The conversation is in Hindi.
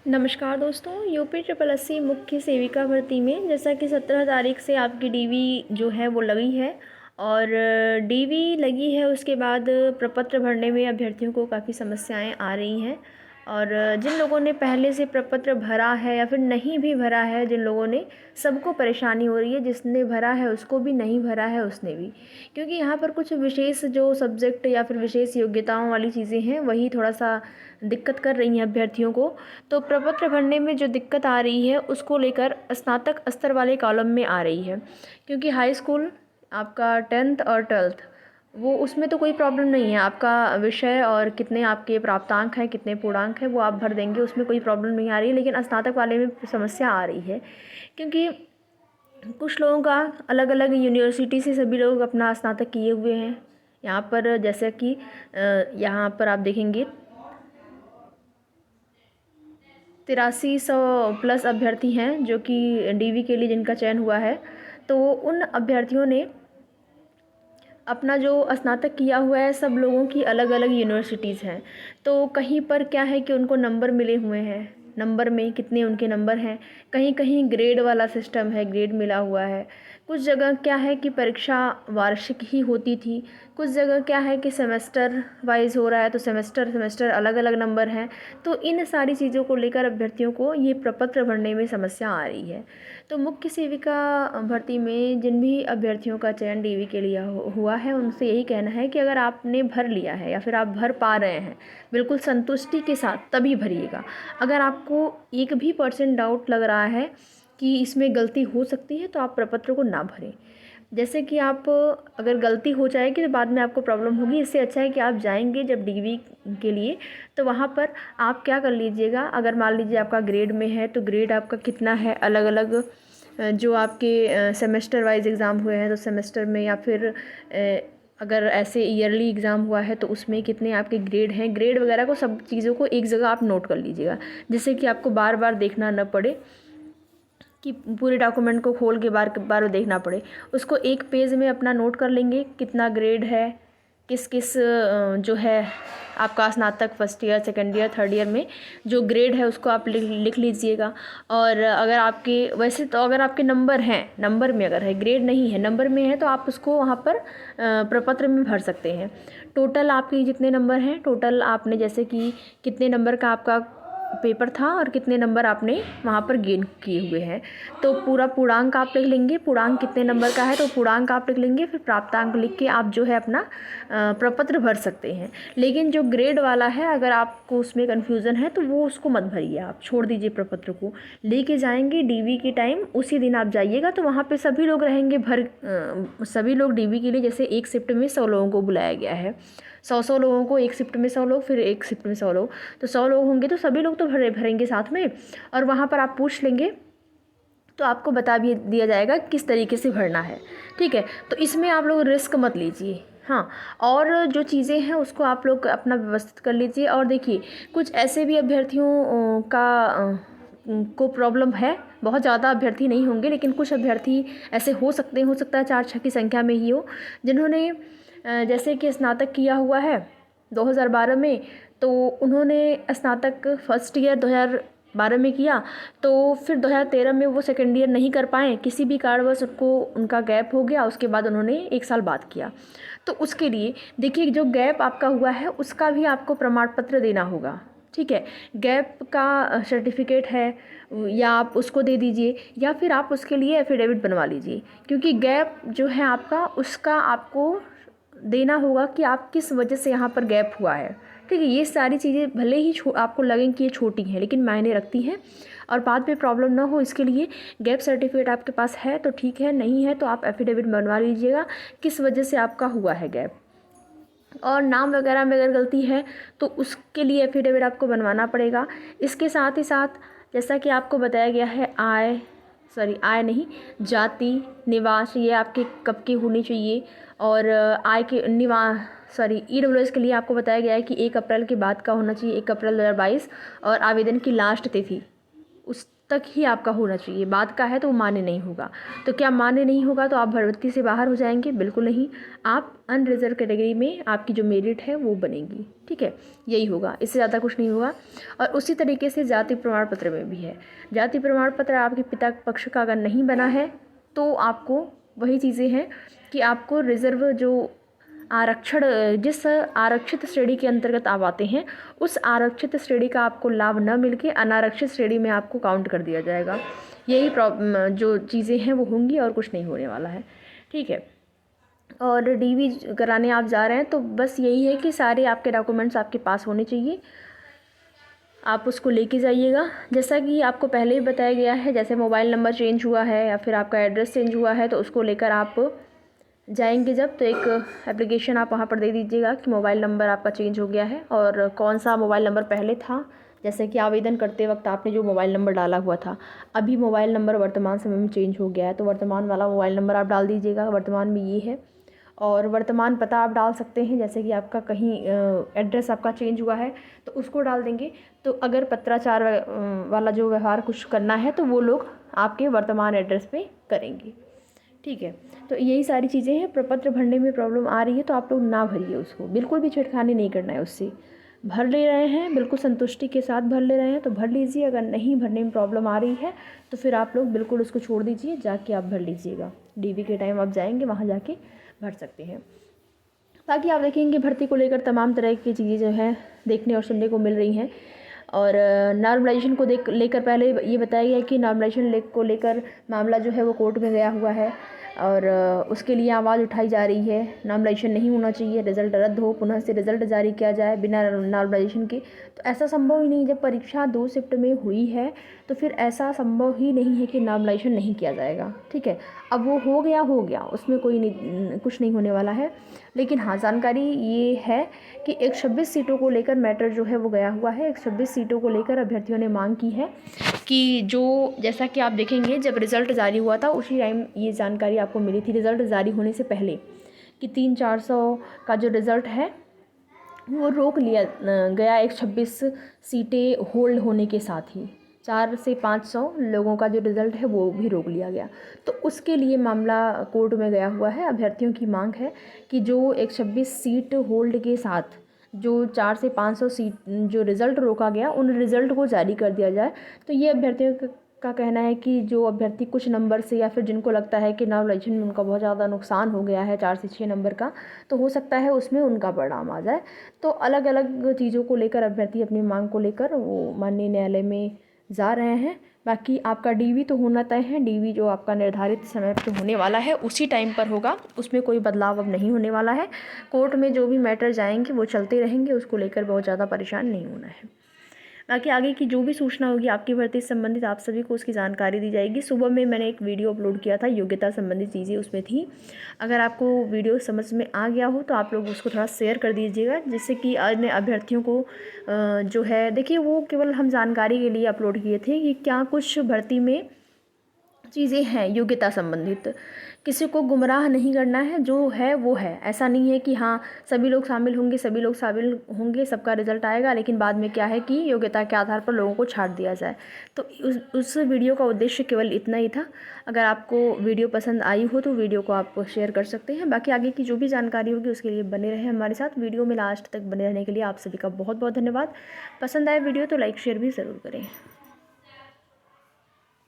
नमस्कार दोस्तों, यूपी ट्रिपल एससी मुख्य सेविका भर्ती में जैसा कि 17 तारीख से आपकी डीवी जो है वो लगी है और डीवी लगी है। उसके बाद प्रपत्र भरने में अभ्यर्थियों को काफ़ी समस्याएं आ रही हैं और जिन लोगों ने पहले से प्रपत्र भरा है या फिर नहीं भी भरा है, जिन लोगों ने, सबको परेशानी हो रही है। जिसने भरा है उसको भी, नहीं भरा है उसने भी, क्योंकि यहाँ पर कुछ विशेष जो सब्जेक्ट या फिर विशेष योग्यताओं वाली चीज़ें हैं वही थोड़ा सा दिक्कत कर रही हैं अभ्यर्थियों को। तो प्रपत्र भरने में जो दिक्कत आ रही है उसको लेकर स्नातक स्तर वाले कॉलम में आ रही है, क्योंकि हाई स्कूल आपका 10th और 12th वो उसमें तो कोई प्रॉब्लम नहीं है। आपका विषय और कितने आपके प्राप्तांक हैं, कितने पूर्णांक हैं, वो आप भर देंगे, उसमें कोई प्रॉब्लम नहीं आ रही है। लेकिन स्नातक वाले में समस्या आ रही है, क्योंकि कुछ लोगों का अलग अलग यूनिवर्सिटी से सभी लोग अपना स्नातक किए हुए हैं। यहाँ पर जैसे कि यहाँ पर आप देखेंगे 8300+ अभ्यर्थी हैं जो कि डीवी के लिए जिनका चयन हुआ है। तो उन अभ्यर्थियों ने अपना जो स्नातक किया हुआ है, सब लोगों की अलग अलग यूनिवर्सिटीज़ हैं। तो कहीं पर क्या है कि उनको नंबर मिले हुए हैं, नंबर में कितने उनके नंबर हैं। कहीं कहीं ग्रेड वाला सिस्टम है, ग्रेड मिला हुआ है। कुछ जगह क्या है कि परीक्षा वार्षिक ही होती थी, कुछ जगह क्या है कि सेमेस्टर वाइज हो रहा है, तो सेमेस्टर सेमेस्टर अलग अलग नंबर हैं। तो इन सारी चीज़ों को लेकर अभ्यर्थियों को ये प्रपत्र भरने में समस्या आ रही है। तो मुख्य सेविका भर्ती में जिन भी अभ्यर्थियों का चयन डीवी के लिए हुआ है, उनसे यही कहना है कि अगर आपने भर लिया है या फिर आप भर पा रहे हैं, बिल्कुल संतुष्टि के साथ तभी भरिएगा। अगर आपको एक भी % डाउट लग रहा है कि इसमें गलती हो सकती है, तो आप प्रपत्र को ना भरें। जैसे कि आप, अगर गलती हो जाएगी तो बाद में आपको प्रॉब्लम होगी। इससे अच्छा है कि आप जाएंगे जब डीवी के लिए, तो वहाँ पर आप क्या कर लीजिएगा, अगर मान लीजिए आपका ग्रेड में है तो ग्रेड आपका कितना है, अलग अलग जो आपके सेमेस्टर वाइज एग्ज़ाम हुए हैं तो सेमेस्टर में, या फिर अगर ऐसे ईयरली एग्ज़ाम हुआ है तो उसमें कितने आपके ग्रेड हैं, ग्रेड वगैरह को, सब चीज़ों को एक जगह आप नोट कर लीजिएगा, जिससे कि आपको बार बार देखना न पड़े, कि पूरे डॉक्यूमेंट को खोल के बार बार देखना पड़े। उसको एक पेज में अपना नोट कर लेंगे, कितना ग्रेड है, किस किस जो है आपका स्नातक first year, second year, third year में जो ग्रेड है उसको आप लिख लीजिएगा। और अगर आपके, वैसे तो अगर आपके नंबर हैं, नंबर में अगर है, ग्रेड नहीं है, नंबर में है, तो आप उसको वहाँ पर प्रपत्र में भर सकते हैं। टोटल आपके जितने नंबर हैं, टोटल आपने, जैसे कि कितने नंबर का आपका पेपर था और कितने नंबर आपने वहाँ पर गेन किए हुए हैं, तो पूरा पूर्णांक आप लिख लेंगे। पूर्णांक कितने नंबर का है तो पूर्णांक आप लिख लेंगे, फिर प्राप्तांक लिख के आप जो है अपना प्रपत्र भर सकते हैं। लेकिन जो ग्रेड वाला है, अगर आपको उसमें कन्फ्यूज़न है तो वो उसको मत भरिए, आप छोड़ दीजिए। प्रपत्र को लेके जाएंगे डीवी के टाइम, उसी दिन आप जाइएगा, तो वहाँ पे सभी लोग रहेंगे सभी लोग डीवी के लिए, जैसे एक शिफ्ट में 100 लोगों को बुलाया गया है, 100 लोगों को, एक शिफ्ट में 100 लोग, फिर एक शिफ्ट में 100 लोग, तो 100 लोग होंगे तो सभी लोग तो भरेंगे साथ में। और वहाँ पर आप पूछ लेंगे तो आपको बता भी दिया जाएगा किस तरीके से भरना है, ठीक है। तो इसमें आप लोग रिस्क मत लीजिए, हाँ। और जो चीज़ें हैं उसको आप लोग अपना व्यवस्थित कर लीजिए। और देखिए, कुछ ऐसे भी अभ्यर्थियों को प्रॉब्लम है, बहुत ज़्यादा अभ्यर्थी नहीं होंगे, लेकिन कुछ अभ्यर्थी ऐसे हो सकता है 4-6 की संख्या में ही हो, जिन्होंने जैसे कि स्नातक किया हुआ है 2012 में, तो उन्होंने स्नातक फर्स्ट ईयर 2012 में किया, तो फिर 2013 में वो सेकेंड ईयर नहीं कर पाए, किसी भी कारणवश उनका गैप हो गया, उसके बाद उन्होंने 1 साल बाद किया। तो उसके लिए देखिए, जो गैप आपका हुआ है उसका भी आपको प्रमाण पत्र देना होगा, ठीक है। गैप का सर्टिफिकेट है, या आप उसको दे दीजिए, या फिर आप उसके लिए एफिडेविट बनवा लीजिए, क्योंकि गैप जो है आपका, उसका आपको देना होगा कि आप किस वजह से यहाँ पर गैप हुआ है, ठीक है। ये सारी चीज़ें भले ही आपको लगें कि ये छोटी हैं, लेकिन मायने रखती हैं, और बाद में प्रॉब्लम ना हो इसके लिए गैप सर्टिफिकेट आपके पास है तो ठीक है, नहीं है तो आप एफिडेविट बनवा लीजिएगा किस वजह से आपका हुआ है गैप। और नाम वगैरह में अगर गलती है तो उसके लिए एफिडेविट आपको बनवाना पड़ेगा। इसके साथ ही साथ, जैसा कि आपको बताया गया है, आय नहीं, जाति, निवास, ये आपके कब की होनी चाहिए। और आय के ईडब्ल्यूएस के लिए आपको बताया गया है कि 1 अप्रैल के बाद का होना चाहिए, 1 अप्रैल 2022। और आवेदन की लास्ट तिथि, उस तक ही आपका होना चाहिए। बाद का है तो वो मान्य नहीं होगा। तो क्या मान्य नहीं होगा तो आप भर्ती से बाहर हो जाएंगे? बिल्कुल नहीं। आप अनरिजर्व कैटेगरी में आपकी जो मेरिट है वो बनेगी, ठीक है, यही होगा, इससे ज़्यादा कुछ नहीं होगा। और उसी तरीके से जाति प्रमाण पत्र में भी है। जाति प्रमाण पत्र आपके पिता पक्ष का अगर नहीं बना है तो आपको वही चीज़ें हैं कि आपको रिजर्व जो आरक्षण, जिस आरक्षित श्रेणी के अंतर्गत आप आते हैं उस आरक्षित श्रेणी का आपको लाभ न मिलके अनारक्षित श्रेणी में आपको काउंट कर दिया जाएगा। यही जो चीज़ें हैं वो होंगी और कुछ नहीं होने वाला है, ठीक है। और डीवी कराने आप जा रहे हैं तो बस यही है कि सारे आपके डॉक्यूमेंट्स आपके पास होने चाहिए, आप उसको लेके जाइएगा। जैसा कि आपको पहले ही बताया गया है, जैसे मोबाइल नंबर चेंज हुआ है या फिर आपका एड्रेस चेंज हुआ है तो उसको लेकर आप जाएंगे जब, तो एक एप्लीकेशन आप वहाँ पर दे दीजिएगा कि मोबाइल नंबर आपका चेंज हो गया है और कौन सा मोबाइल नंबर पहले था। जैसे कि आवेदन करते वक्त आपने जो मोबाइल नंबर डाला हुआ था, अभी मोबाइल नंबर वर्तमान समय में चेंज हो गया है तो वर्तमान वाला मोबाइल नंबर आप डाल दीजिएगा, वर्तमान में ये है। और वर्तमान पता आप डाल सकते हैं, जैसे कि आपका कहीं एड्रेस आपका चेंज हुआ है तो उसको डाल देंगे। तो अगर पत्राचार वाला जो व्यवहार कुछ करना है तो वो लोग आपके वर्तमान एड्रेस पे करेंगे, ठीक है। तो यही सारी चीज़ें हैं। प्रपत्र भरने में प्रॉब्लम आ रही है तो आप लोग ना भरिए उसको, बिल्कुल भी छेड़खानी नहीं करना है उससे। भर ले रहे हैं, बिल्कुल संतुष्टि के साथ भर ले रहे हैं तो भर लीजिए। अगर नहीं भरने में प्रॉब्लम आ रही है तो फिर आप लोग बिल्कुल उसको छोड़ दीजिए, जाके आप भर लीजिएगा। डीवी के टाइम आप जाएंगे वहाँ जाके भर सकते हैं। बाकी आप देखेंगे भर्ती को लेकर तमाम तरह की चीज़ें जो हैं देखने और सुनने को मिल रही हैं। और नॉर्मलाइजेशन को लेकर पहले ये बताया गया है कि नॉर्मलाइजेशन को लेकर मामला जो है वो कोर्ट में गया हुआ है और उसके लिए आवाज़ उठाई जा रही है। नॉर्मलाइजेशन नहीं होना चाहिए, रिज़ल्ट रद्द हो, पुनः से रिज़ल्ट जारी किया जाए बिना नॉर्मलाइजेशन के। तो ऐसा संभव ही नहीं, जब परीक्षा 2 शिफ्ट में हुई है तो फिर ऐसा संभव ही नहीं है कि नॉर्मलाइजेशन नहीं किया जाएगा, ठीक है। अब वो हो गया, उसमें कोई नहीं, कुछ नहीं होने वाला है। लेकिन हाँ, जानकारी ये है कि 126 सीटों को लेकर मैटर जो है वो गया हुआ है। 126 सीटों को लेकर अभ्यर्थियों ने मांग की है कि जो, जैसा कि आप देखेंगे जब रिज़ल्ट जारी हुआ था उसी टाइम ये जानकारी आपको मिली थी, रिज़ल्ट जारी होने से पहले, कि 300-400 का जो रिज़ल्ट है वो रोक लिया गया 126 सीटें होल्ड होने के साथ ही 400 से 500 लोगों का जो रिज़ल्ट है वो भी रोक लिया गया। तो उसके लिए मामला कोर्ट में गया हुआ है। अभ्यर्थियों की मांग है कि जो 126 सीट होल्ड के साथ जो 400 से 500 सीट जो रिज़ल्ट रोका गया उन रिज़ल्ट को जारी कर दिया जाए। तो ये अभ्यर्थियों का कहना है कि जो अभ्यर्थी कुछ नंबर से या फिर जिनको लगता है कि नॉर्मलाइजेशन में उनका बहुत ज़्यादा नुकसान हो गया है 4 से 6 नंबर का, तो हो सकता है उसमें उनका परिणाम आ जाए। तो अलग अलग चीज़ों को लेकर अभ्यर्थी अपनी मांग को लेकर वो माननीय न्यायालय में जा रहे हैं। बाकी आपका डीवी तो होना तय है, डीवी जो आपका निर्धारित समय पर होने वाला है उसी टाइम पर होगा, उसमें कोई बदलाव अब नहीं होने वाला है। कोर्ट में जो भी मैटर जाएंगे वो चलते रहेंगे, उसको लेकर बहुत ज़्यादा परेशान नहीं होना है। बाकी आगे की जो भी सूचना होगी आपकी भर्ती से संबंधित आप सभी को उसकी जानकारी दी जाएगी। सुबह में मैंने एक वीडियो अपलोड किया था, योग्यता संबंधित चीज़ें उसमें थी। अगर आपको वीडियो समझ में आ गया हो तो आप लोग उसको थोड़ा शेयर कर दीजिएगा, जिससे कि अन्य अभ्यर्थियों को जो है, देखिए वो केवल हम जानकारी के लिए अपलोड किए थे कि क्या कुछ भर्ती में चीज़ें हैं योग्यता संबंधित। किसी को गुमराह नहीं करना है, जो है वो है। ऐसा नहीं है कि हाँ सभी लोग शामिल होंगे, सभी लोग शामिल होंगे, सबका रिजल्ट आएगा, लेकिन बाद में क्या है कि योग्यता के आधार पर लोगों को छाट दिया जाए। तो उस वीडियो का उद्देश्य केवल इतना ही था। अगर आपको वीडियो पसंद आई हो तो वीडियो को आप शेयर कर सकते हैं। बाकी आगे की जो भी जानकारी होगी उसके लिए बने रहें हमारे साथ। वीडियो में लास्ट तक बने रहने के लिए आप सभी का बहुत बहुत धन्यवाद। पसंद आए वीडियो तो लाइक शेयर भी ज़रूर करें।